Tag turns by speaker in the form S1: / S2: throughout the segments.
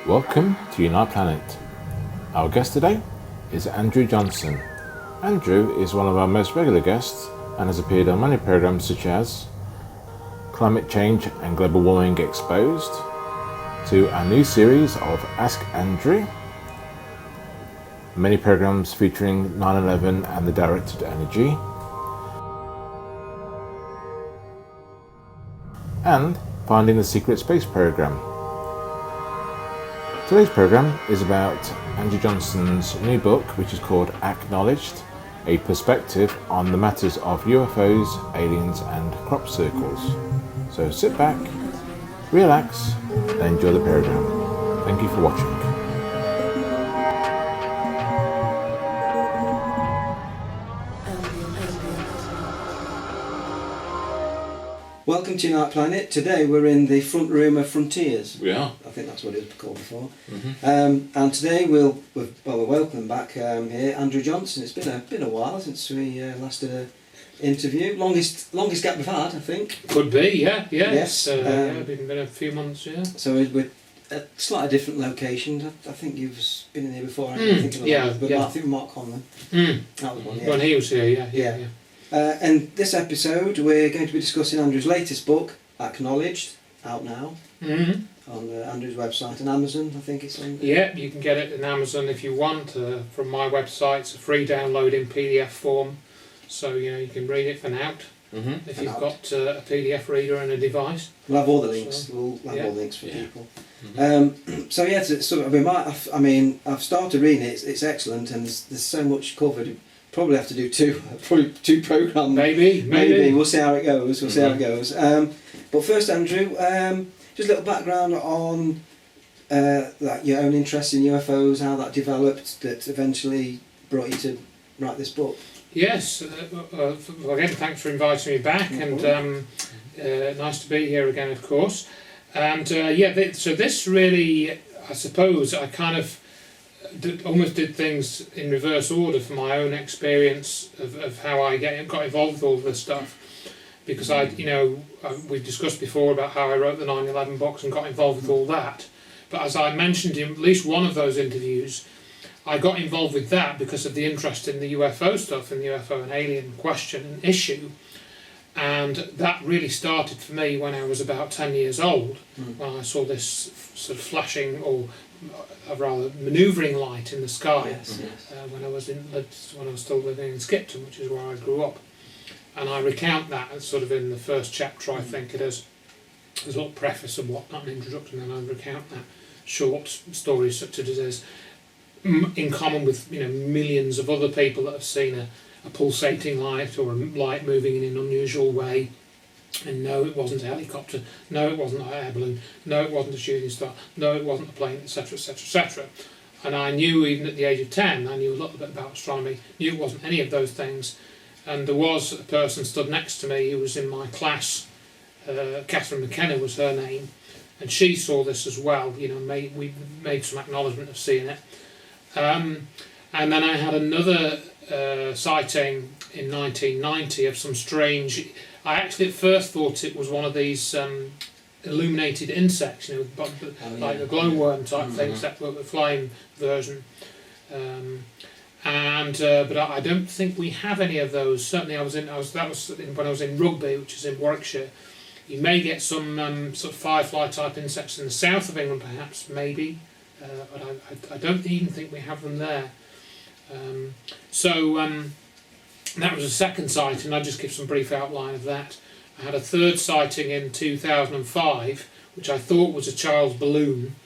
S1: Welcome to Unite Planet. Our guest today is Andrew Johnson. Andrew is one of our most regular guests and has appeared on many programs such as Climate Change and Global Warming Exposed, to our new series of Ask Andrew, many programs featuring 9/11 and the directed energy, and Finding the Secret Space Program. Today's program is about Andrew Johnson's new book, which is called Acknowledged, a perspective on the matters of UFOs, aliens and crop circles. So sit back, relax and enjoy the program. Thank you for watching.
S2: Welcome to Unite Planet. Today we're in the front room of Frontiers.
S1: We are.
S2: I think that's what it was called before.
S1: Mm-hmm.
S2: And today we're welcoming back here Andrew Johnson. It's been a while since we last did an interview. Longest gap we've had, I think.
S3: Could be, yeah.
S2: Yes.
S3: It's been a few months, yeah.
S2: So we're at a slightly different location. I think you've been in here before. I think
S3: yeah.
S2: I think Mark Conlon. That was one. Yeah.
S3: When he was here, yeah.
S2: And this episode we're going to be discussing Andrew's latest book, Acknowledged, out now on Andrew's website and Amazon. I think it's on.
S3: Yeah, you can get it on Amazon if you want. From my website, it's a free download in PDF form, so you can read it for now. If you've got a PDF reader and a device.
S2: We'll have all the links. We'll have all the links for people. So yeah, it's sort of. I've started reading it. It's excellent, and there's so much covered. Probably have to do two programs.
S3: Maybe.
S2: We'll see how it goes. But first, Andrew, just a little background on your own interest in UFOs, how that developed, that eventually brought you to write this book.
S3: Yes. Again, thanks for inviting me back, and nice to be here again, of course. And so this really, I suppose, I kind of almost did things in reverse order for my own experience of how I got involved with all this stuff, because we've discussed before about how I wrote the 9/11 books and got involved with all that, but as I mentioned in at least one of those interviews, I got involved with that because of the interest in the UFO stuff and the UFO and alien question and issue, and that really started for me when I was about 10 years old, when I saw this sort of flashing or rather manoeuvring light in the sky. When I was still living in Skipton, which is where I grew up, and I recount that as sort of in the first chapter. I think it is there's a little preface and whatnot, an introduction, and I recount that short story such as it is, in common with millions of other people that have seen a pulsating light or a light moving in an unusual way. And no, it wasn't a helicopter, no, it wasn't an air balloon, no, it wasn't a shooting star, no, it wasn't a plane, etc, etc, etc. And I knew, even at the age of 10, I knew a little bit about astronomy, knew it wasn't any of those things. And there was a person stood next to me who was in my class, Catherine McKenna was her name, and she saw this as well. We made some acknowledgement of seeing it. And then I had another sighting in 1990 of some strange. I actually at first thought it was one of these illuminated insects, like the glowworm type things, that were the flying version. But I don't think we have any of those. Certainly, that was when I was in Rugby, which is in Warwickshire. You may get some sort of firefly type insects in the south of England, perhaps, maybe, but I don't even think we have them there. That was a second sighting. I'll just give some brief outline of that. I had a third sighting in 2005, which I thought was a child's balloon,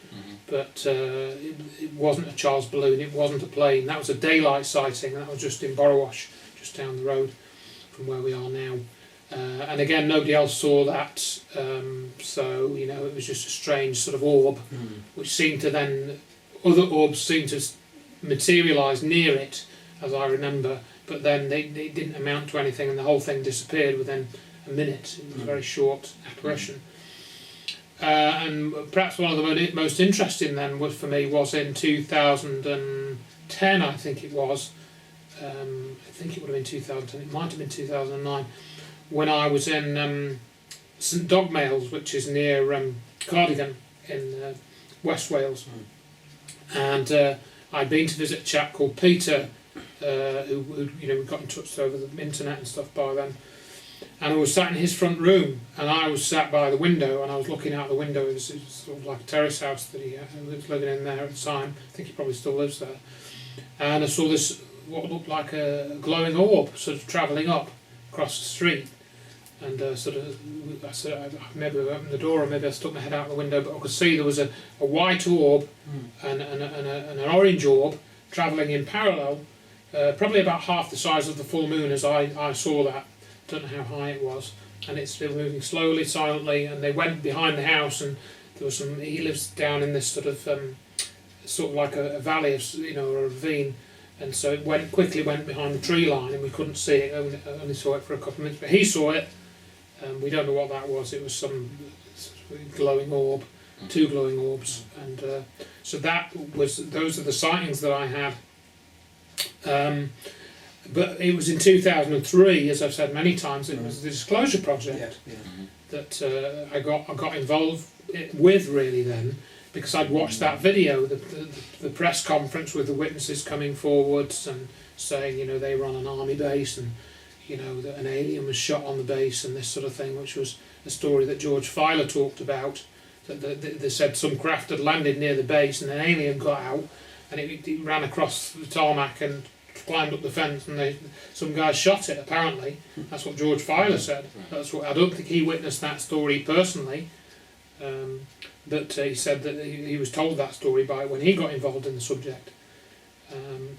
S3: but it wasn't a child's balloon, it wasn't a plane. That was a daylight sighting, and that was just in Borrowash, just down the road from where we are now. And again, nobody else saw that, so it was just a strange sort of orb, which seemed to then, other orbs seemed to materialise near it, as I remember, but then they didn't amount to anything, and the whole thing disappeared within a minute. It was a very short apparition. And perhaps one of the most interesting then for me was in 2010, I think it was. I think it would have been 2010, it might have been 2009, when I was in St Dogmaels, which is near Cardigan in West Wales, and I'd been to visit a chap called Peter, who we got in touch over the internet and stuff by then. And I was sat in his front room, and I was sat by the window, and I was looking out the window. It was sort of like a terrace house that he was living in there at the time. I think he probably still lives there. And I saw this, what looked like a glowing orb, sort of travelling up across the street. And I maybe opened the door, or maybe I stuck my head out the window, but I could see there was a white orb and an orange orb travelling in parallel, probably about half the size of the full moon as I saw that. Don't know how high it was, and it's still moving slowly, silently. And they went behind the house, and there was some. He lives down in this sort of like a valley, or a ravine, and so it quickly went behind the tree line, and we couldn't see it. Only saw it for a couple of minutes, but he saw it. We don't know what that was. It was some glowing orb, two glowing orbs, and so those are the sightings that I had. But it was in 2003, as I've said many times. It was the Disclosure Project that I got involved with really then, because I'd watched that video, the press conference with the witnesses coming forwards and saying, they were on an army base, and that an alien was shot on the base and this sort of thing, which was a story that George Filer talked about. That they said some craft had landed near the base, and an alien got out, and it ran across the tarmac and climbed up the fence, and some guys shot it. Apparently, that's what George Filer said. I don't think he witnessed that story personally, but he said that he was told that story by when he got involved in the subject.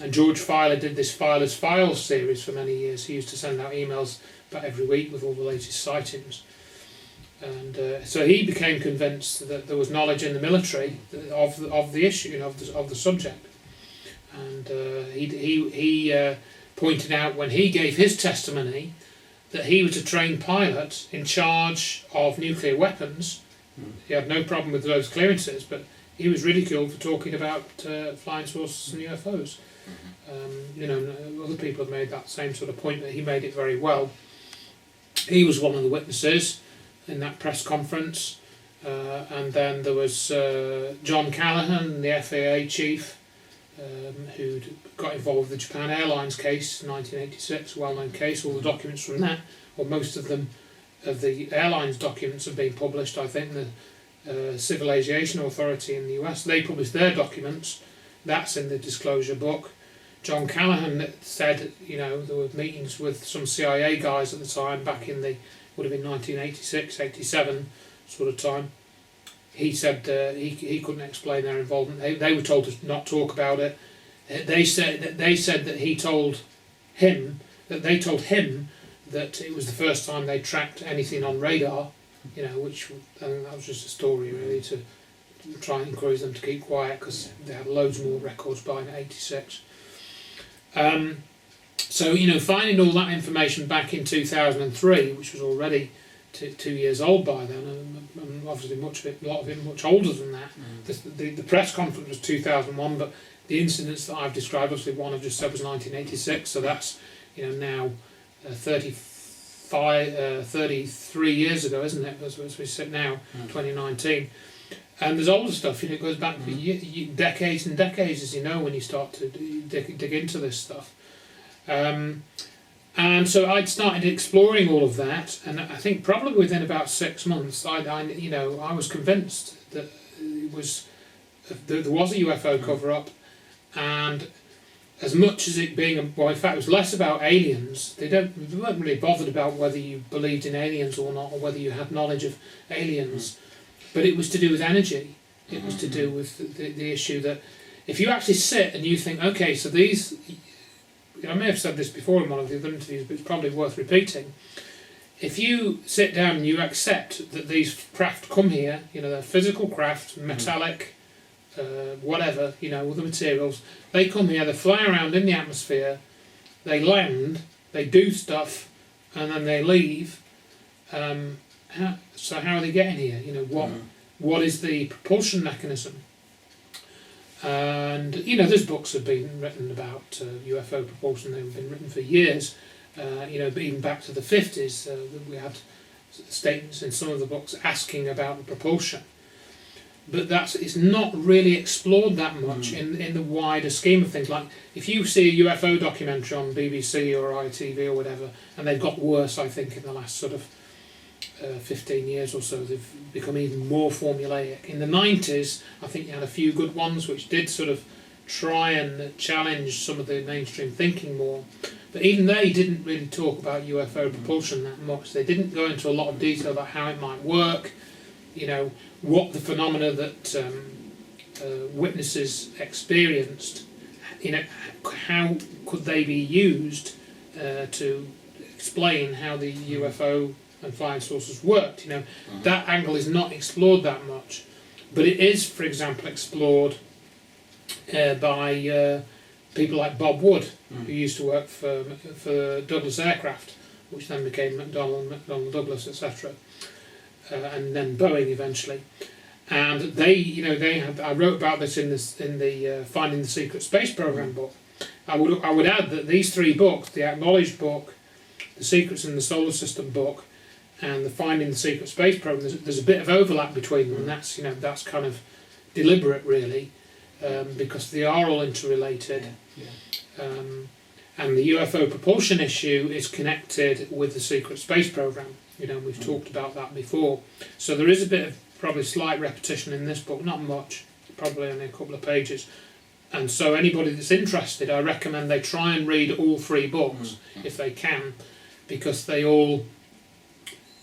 S3: And George Filer did this Filer's Files series for many years. He used to send out emails about every week with all the latest sightings, and so he became convinced that there was knowledge in the military of the issue, of the subject. And he pointed out when he gave his testimony that he was a trained pilot in charge of nuclear weapons. He had no problem with those clearances, but he was ridiculed for talking about flying saucers and UFOs. Other people have made that same sort of point, but he made it very well. He was one of the witnesses in that press conference, and then there was John Callahan, the FAA chief, who'd got involved with the Japan Airlines case in 1986, a well-known case. All the documents from that, or most of them, of the airlines documents have been published. I think the Civil Aviation Authority in the US, they published their documents. That's in the disclosure book. John Callahan said, there were meetings with some CIA guys at the time, back in would have been 1986, 87 sort of time. He said he couldn't explain their involvement. They were told to not talk about it. They said that they told him that it was the first time they tracked anything on radar, which that was just a story really to try and encourage them to keep quiet, because they had loads more records by 86. So finding all that information back in 2003, which was already 2 years old by then, and obviously a lot of it much older than that. The press conference was 2001, but the incidents that I've described, obviously one I've just said was 1986, so that's now 33 years ago, isn't it, as we sit now, 2019. And there's older stuff, it goes back for decades and decades, as you know, when you start to dig into this stuff. And so I'd started exploring all of that, and I think probably within about 6 months, I was convinced that there was a UFO cover-up, and as much as it being, in fact, it was less about aliens. They weren't really bothered about whether you believed in aliens or not, or whether you had knowledge of aliens, but it was to do with energy. It was to do with the issue that if you actually sit and you think, okay, so these. I may have said this before in one of the other interviews, but it's probably worth repeating. If you sit down and you accept that these craft come here, they're physical craft, metallic, whatever, other materials, they come here, they fly around in the atmosphere, they land, they do stuff, and then they leave. So how are they getting here? What is the propulsion mechanism? And there's books have been written about UFO propulsion. They've been written for years. But even back to the 50s, we had statements in some of the books asking about the propulsion. but it's not really explored that much in the wider scheme of things. Like if you see a UFO documentary on BBC or ITV or whatever, and they've got worse, I think, in the last sort of 15 years or so, they've become even more formulaic. In the 90s, I think you had a few good ones which did sort of try and challenge some of the mainstream thinking more. But even they didn't really talk about UFO propulsion that much. They didn't go into a lot of detail about how it might work, you know, what the phenomena that witnesses experienced, you know, how could they be used to explain how the UFO and flying saucers worked. You know, that angle is not explored that much, but it is, for example, explored by people like Bob Wood, who used to work for Douglas Aircraft, which then became McDonnell Douglas, etc., and then Boeing eventually. And they, you know, I wrote about this in the Finding the Secret Space Program book. I would add that these three books, the Acknowledged book, the Secrets in the Solar System book, and the Finding the Secret Space Program, there's a bit of overlap between them, and that's, you know, that's kind of deliberate, really, because they are all interrelated. And the UFO propulsion issue is connected with the Secret Space Program. You know, we've talked about that before. So there is a bit of probably slight repetition in this book, not much, probably only a couple of pages. And so anybody that's interested, I recommend they try and read all three books if they can, because they all,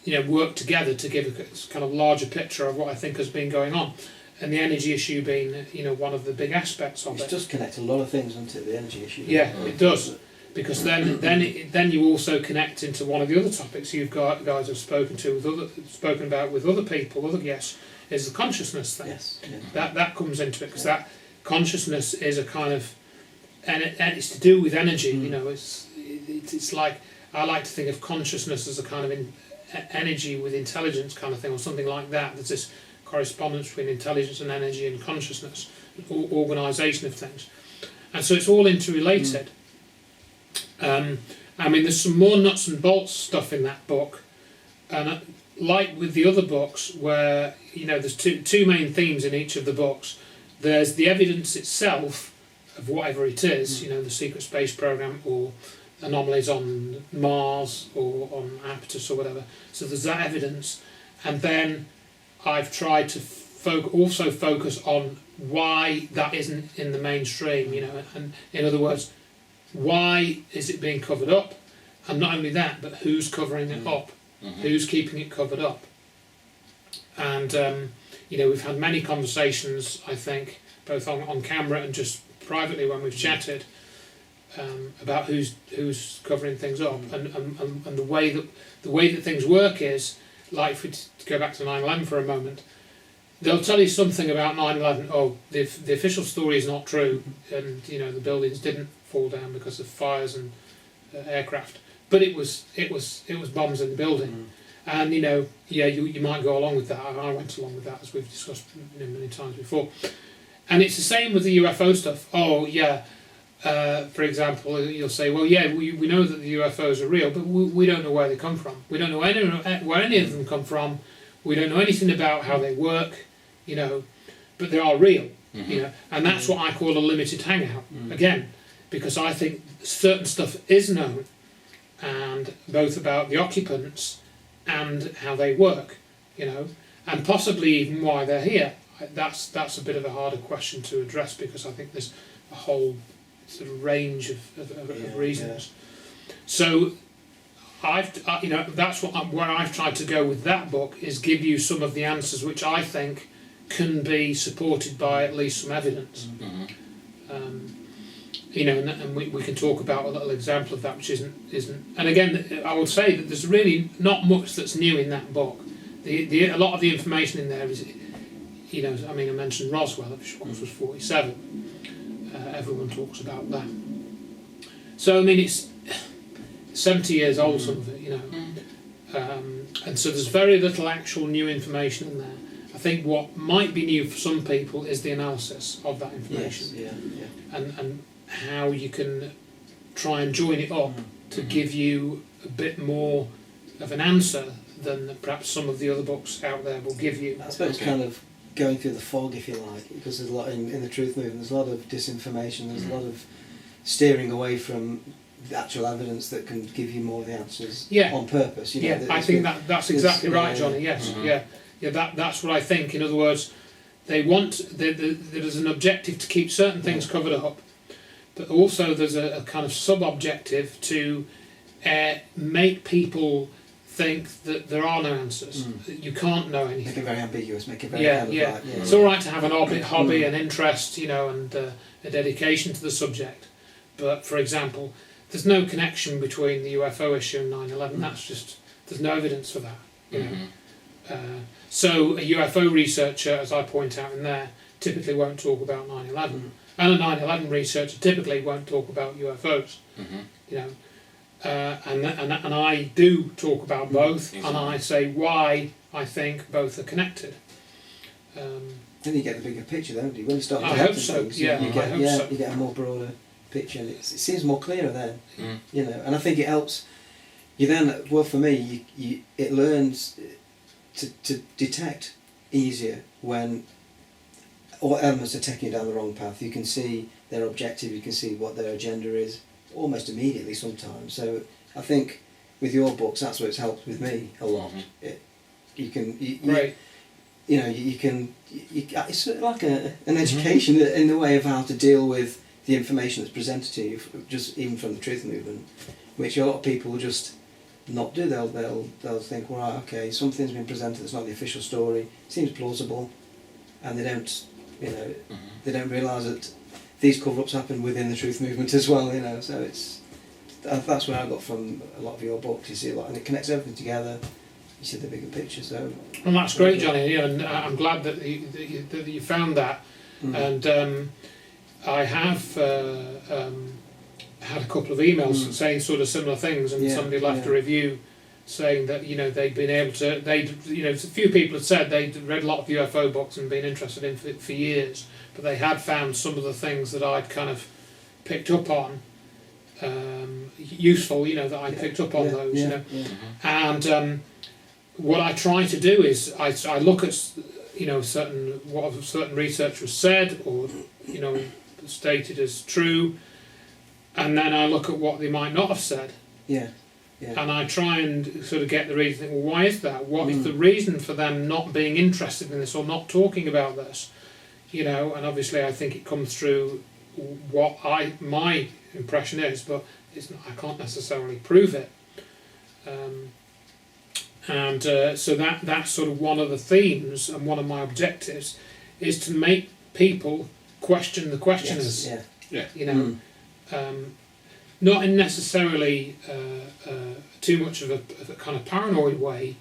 S3: you know, work together to give a kind of larger picture of what I think has been going on. And the energy issue being, you know, one of the big aspects of it.
S2: It does connect a lot of things, doesn't it, the energy issue?
S3: Yeah, it does. Because then you also connect into one of the other topics you've got guys have spoken about with other people, other guests, is the consciousness thing.
S2: Yes. Yeah.
S3: That comes into it, because that consciousness is a kind of, and it's to do with energy. You know, it's like, I like to think of consciousness as a kind of energy with intelligence kind of thing, or something like that. There's this correspondence between intelligence and energy and consciousness, organisation of things, and so it's all interrelated. I mean, there's some more nuts and bolts stuff in that book, and like with the other books, where, you know, there's two main themes in each of the books. There's the evidence itself of whatever it is, you know, the secret space program or anomalies on Mars or on Aptus or whatever. So there's that evidence, and then I've tried to also focus on why that isn't in the mainstream, you know, and in other words, why is it being covered up? And not only that, but who's covering it up? Who's keeping it covered up? And, you know, we've had many conversations, I think, both on camera and just privately when we've chatted, about who's covering things up. And the way that things work is, like, if we go back to 9/11 for a moment, they'll tell you something about 9/11. Oh, the official story is not true, and, you know, the buildings didn't fall down because of fires and aircraft, but it was bombs in the building, and, you know, yeah, you might go along with that. I went along with that, as we've discussed, you know, many times before. And it's the same with the UFO stuff. Oh yeah, for example, you'll say, well, yeah, we know that the UFOs are real, but we don't know where they come from. We don't know where any of them come from. We don't know anything about how they work, you know, but they are real, you know, and that's what I call a limited hangout, again, because I think certain stuff is known, and both about the occupants and how they work, you know, and possibly even why they're here. That's a bit of a harder question to address, because I think there's a whole sort of range of reasons. Yeah. So you know, that's where I've tried to go with that book, is give you some of the answers which I think can be supported by at least some evidence. You know, and we can talk about a little example of that, which isn't. And again, I would say that there's really not much that's new in that book. A lot of the information in there is, you know, I mean, I mentioned Roswell, which of course was 47. Everyone talks about that. So I mean, it's 70 years old, some of it, you know, and so there's very little actual new information in there. I think what might be new for some people is the analysis of that information, and how you can try and join it up to give you a bit more of an answer than perhaps some of the other books out there will give you.
S2: I suppose kind of going through the fog, if you like, because there's a lot in the truth movement. There's a lot of disinformation. There's a lot of steering away from the actual evidence that can give you more of the answers on purpose. You know,
S3: I think that's exactly right, Johnny. Yes, that's what I think. In other words, they want there's an objective to keep certain things covered up, but also there's a kind of sub-objective to make people think that there are no answers. You can't know anything.
S2: Make it very ambiguous. Make it very kind of like,
S3: It's all right to have an hobby, an interest, you know, and a dedication to the subject. But for example, there's no connection between the UFO issue and 9/11. That's just, there's no evidence for that. You know. So a UFO researcher, as I point out in there, typically won't talk about 9/11, and a 9/11 researcher typically won't talk about UFOs. You know, and I do talk about both, and I say why I think both are connected.
S2: Then you get the bigger picture, don't you? When you start
S3: I hope so.
S2: things,
S3: Yeah,
S2: you get,
S3: I hope so.
S2: you get a more broader picture, and it seems more clearer then. You know, and I think it helps. You then, well, for me, it learns to detect easier when all elements are taking you down the wrong path. You can see their objective. You can see what their agenda is almost immediately sometimes. So I think with your books, that's what it's helped with me a lot. You can.
S3: Right.
S2: You know, you can. It's sort of like an education in the way of how to deal with the information that's presented to you, just even from the truth movement, which a lot of people will just not do. They'll think, well, right, okay, something's been presented that's not the official story. Seems plausible, and they don't, you know, they don't realise that these cover-ups happen within the truth movement as well. You know, so that's what I got from a lot of your books. You see a lot, and it connects everything together. You see the bigger picture. So.
S3: Well, that's great, Johnny. Yeah, and I'm glad that you found that, and. I have had a couple of emails saying sort of similar things, and somebody left a review saying that, you know, they'd been able to, a few people had said they'd read a lot of UFO books and been interested in for years, but they had found some of the things that I'd kind of picked up on useful, you know, that I picked up on those, you know, and what I try to do is I look at, you know, what certain researchers said, or, you know, stated as true, and then I look at what they might not have said. And I try and sort of get the reason. Well, why is that? What is the reason for them not being interested in this or not talking about this? You know, and obviously I think it comes through what my impression is, but I can't necessarily prove it. So that's sort of one of the themes, and one of my objectives is to make people question the questioners. You know, not in necessarily too much of a kind of paranoid way,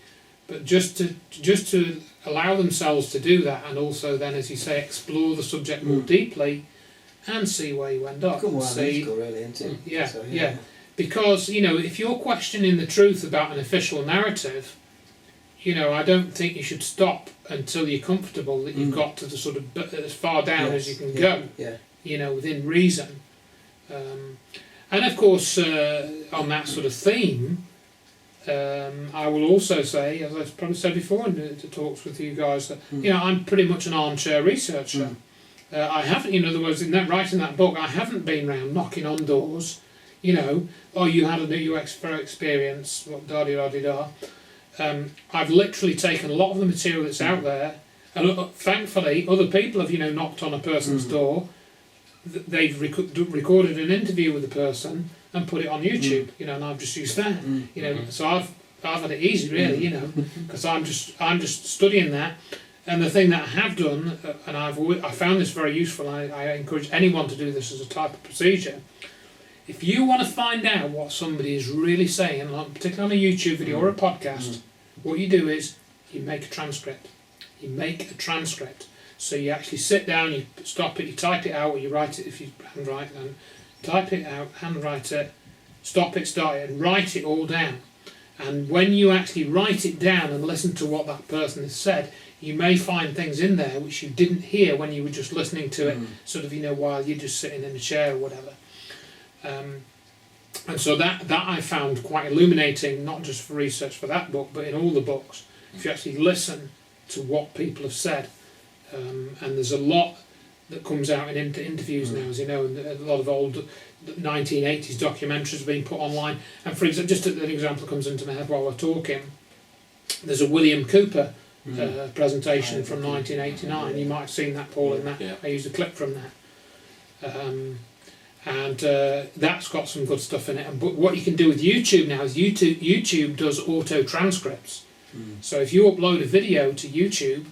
S3: but just to allow themselves to do that, and also then, as you say, explore the subject more deeply, and see where you end up.
S2: Really, isn't it?
S3: Because, you know, if you're questioning the truth about an official narrative, you know, I don't think you should stop until you're comfortable that you've got to the sort of as far down as you can go, you know, within reason. And of course, on that sort of theme, I will also say, as I've probably said before in the talks with you guys, that, you know, I'm pretty much an armchair researcher. I haven't, in other words, writing that book, I haven't been round knocking on doors, you know, oh, you had a new UFO experience, da-da-da-da-da. I've literally taken a lot of the material that's out there, and thankfully other people have, you know, knocked on a person's door. They've recorded an interview with the person and put it on YouTube, you know, and I've just used that, you know. So I've had it easy, really, you know, because I'm just studying that. And the thing that I have done, and I found this very useful. I encourage anyone to do this as a type of procedure. If you want to find out what somebody is really saying, particularly on a YouTube video or a podcast, what you do is you make a transcript. You make a transcript. So you actually sit down, you stop it, you type it out, or you write it if you handwrite, and type it out, handwrite it, stop it, start it, and write it all down. And when you actually write it down and listen to what that person has said, you may find things in there which you didn't hear when you were just listening to it, sort of, you know, while you're just sitting in a chair or whatever. And so that I found quite illuminating, not just for research for that book, but in all the books. If you actually listen to what people have said, and there's a lot that comes out in interviews now, as you know, and a lot of old 1980s documentaries have been put online. And for example, just an example comes into my head while we're talking, there's a William Cooper presentation from 1989. You might have seen that, Paul, in that.
S4: Yeah.
S3: I used a clip from that. And that's got some good stuff in it. And but what you can do with YouTube now is YouTube does auto transcripts. So if you upload a video to YouTube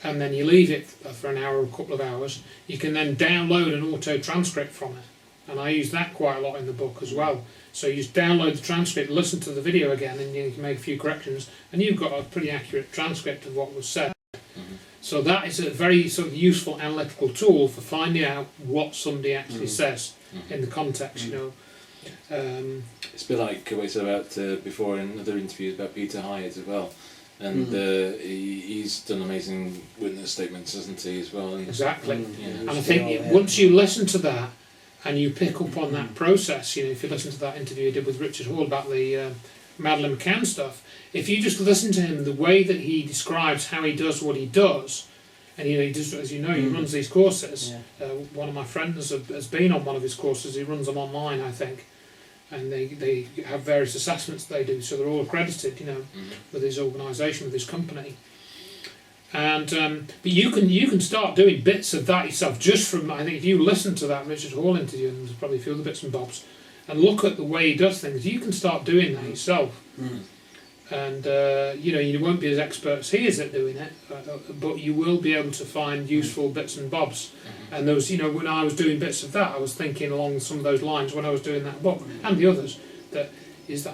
S3: and then you leave it for an hour or a couple of hours, you can then download an auto transcript from it. And I use that quite a lot in the book as well. So you just download the transcript, listen to the video again, and you can make a few corrections, and you've got a pretty accurate transcript of what was said. So that is a very sort of useful analytical tool for finding out what somebody actually says in the context, you know.
S4: It's a bit like what you said about before in other interviews about Peter Hyatt as well, and he's done amazing witness statements, hasn't he, as well? And,
S3: Exactly.
S4: yeah.
S3: And I think once you listen to that and you pick up on that process, you know, if you listen to that interview he did with Richard Hall about the Madeleine McCann stuff, if you just listen to him, the way that he describes how he does what he does, and you know, he does, as you know, he runs these courses. One of my friends has been on one of his courses. He runs them online, I think, and they have various assessments they do, so they're all accredited, you know, with his organisation, with his company. And but you can start doing bits of that yourself just from, I think, if you listen to that Richard Hall interview, and there's probably a few other bits and bobs, and look at the way he does things, you can start doing that yourself. And you know, you won't be as expert as he is at doing it, but you will be able to find useful bits and bobs. And those, you know, when I was doing bits of that, I was thinking along some of those lines when I was doing that book, and the others, that is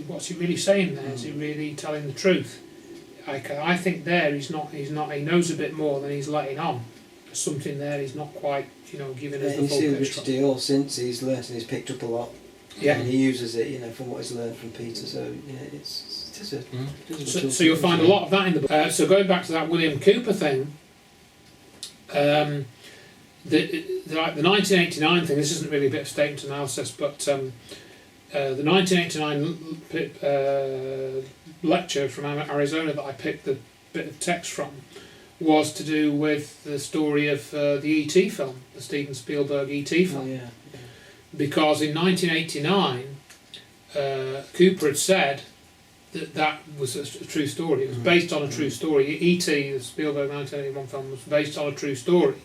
S3: what's he really saying there? Is he really telling the truth? I think there he's not. He knows a bit more than he's letting on. There's something there he's not quite, you know, giving us the full
S2: picture.
S3: picture.
S2: Richard Hall, since he's learnt and he's picked up a lot.
S3: Yeah.
S2: And he uses it, you know, from what he's learned from Peter. So yeah, it's just a.
S3: So you'll find a lot of that in the book. So going back to that William Cooper thing, the 1989 thing. This isn't really a bit of statement analysis, but the 1989 lecture from Arizona that I picked the bit of text from was to do with the story of the E.T. film, the Steven Spielberg E.T. film.
S2: Oh, yeah.
S3: Because in 1989, Cooper had said that was a true story. It was based on a true story. E.T., the Spielberg 1981 film, was based on a true story.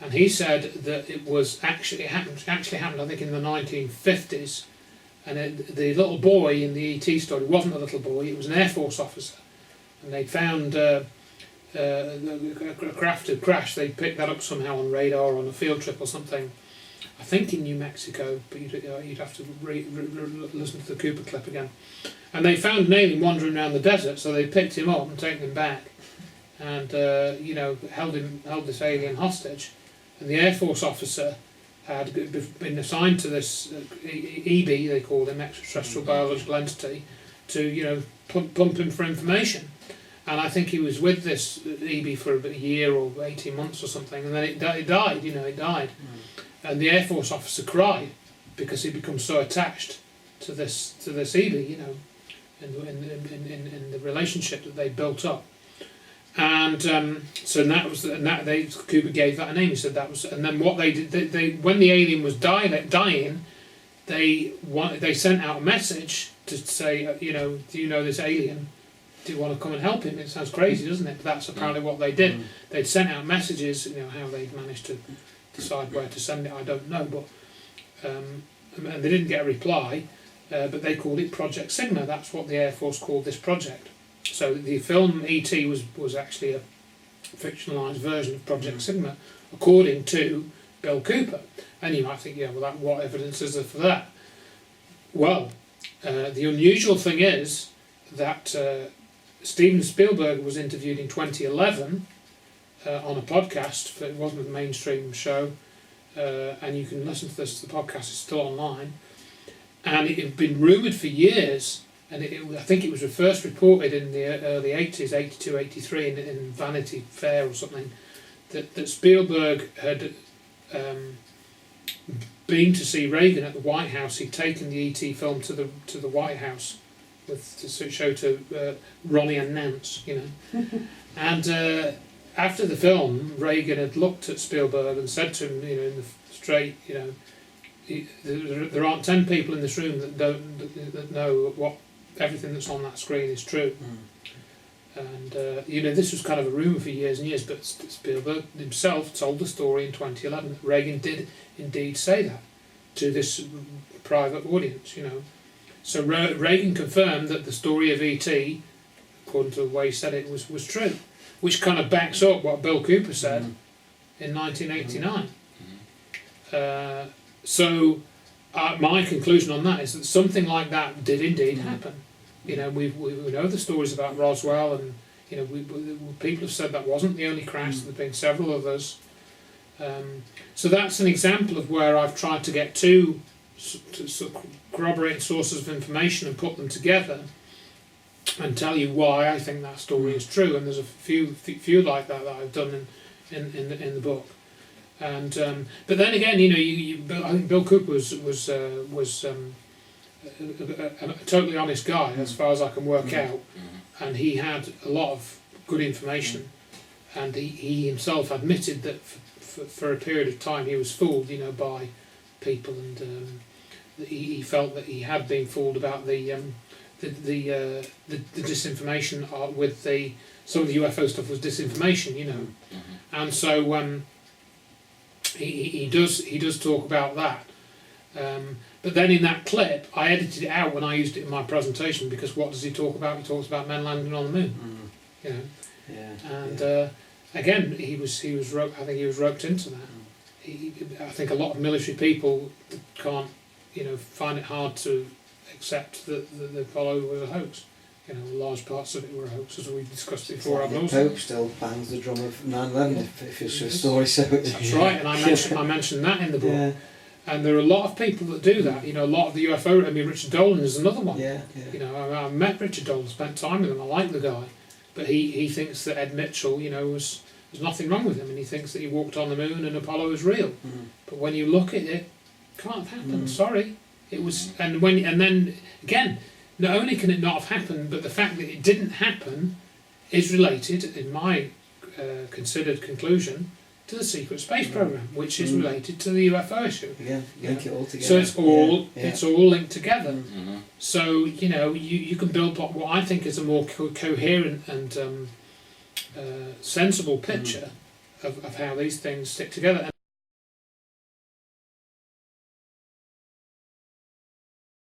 S3: And he said that it was actually happened, I think, in the 1950s. And the little boy in the E.T. story wasn't a little boy, it was an Air Force officer. And they found a craft had crashed. They picked that up somehow on radar on a field trip or something. I think in New Mexico, but you'd have to listen to the Cooper clip again. And they found an alien wandering around the desert, so they picked him up and taken him back, and you know, held this alien hostage. And the Air Force officer had been assigned to this EB, they called him, extraterrestrial biological entity, to, you know, pump him for information. And I think he was with this EB for a year or 18 months or something, and then it died. You know, it died. And the Air Force officer cried because he'd become so attached to this EB, you know, in the relationship that they built up. And so Cooper gave that a name. He said that was, and then what they did, they when the alien was dying, they sent out a message to say, you know, do you know this alien? Do you want to come and help him? It sounds crazy, doesn't it? But that's apparently what they did. They'd sent out messages. You know, how they'd managed to decide where to send it, I don't know, but and they didn't get a reply. But they called it Project Sigma. That's what the Air Force called this project. So the film E.T. was actually a fictionalised version of Project Sigma, according to Bill Cooper. And you might think, yeah, well, what evidence is there for that? Well, the unusual thing is that Steven Spielberg was interviewed in 2011 on a podcast. It wasn't a mainstream show, and you can listen to this. The podcast is still online, and it had been rumoured for years. And I think it was first reported in the early 80s, 82, 83, in Vanity Fair or something, that Spielberg had been to see Reagan at the White House. He'd taken the E.T. film to the White House to show to Ronnie and Nance, you know, and after the film, Reagan had looked at Spielberg and said to him, in the straight, there aren't 10 people in this room that know what everything that's on that screen is true. And this was kind of a rumour for years and years, but Spielberg himself told the story in 2011 that Reagan did indeed say that to this private audience. So Reagan confirmed that the story of E.T., according to the way he said it, was true, which kind of backs up what Bill Cooper said in 1989. So my conclusion on that is that something like that did indeed happen. We know the stories about Roswell, and people have said that wasn't the only crash. There've been several others. So that's an example of where I've tried to get two sort of corroborating sources of information and put them together and tell you why I think that story is true. And there's a few like that I've done in the book. And but then again, I think Bill Cooper was a totally honest guy as far as I can work out, and he had a lot of good information, and he himself admitted that for a period of time he was fooled, by people, and he felt that he had been fooled about the disinformation with some of the UFO stuff was disinformation, and so he does talk about that. But then in that clip, I edited it out when I used it in my presentation, because what does he talk about? He talks about men landing on the moon, And again, he was I think he was roped into that. I think a lot of military people can't, find it hard to accept that the Apollo was a hoax. Large parts of it were a hoax, as we discussed before.
S2: The Pope still bangs the drum of 9/11 if it's a story. So
S3: that's right, and I mentioned that in the book. Yeah. And there are a lot of people that do that. A lot of the UFO. Richard Dolan is another one. I met Richard Dolan, spent time with him. I like the guy, but he thinks that Ed Mitchell, there's nothing wrong with him, and he thinks that he walked on the moon and Apollo is real. But when you look at it, can't have happened. Sorry, it was. And then again, not only can it not have happened, but the fact that it didn't happen is related, in my considered conclusion, to the secret space program, which is related to the UFO issue.
S2: Link it all together.
S3: So it's all linked together. So you can build what I think is a more coherent and sensible picture of how these things stick together.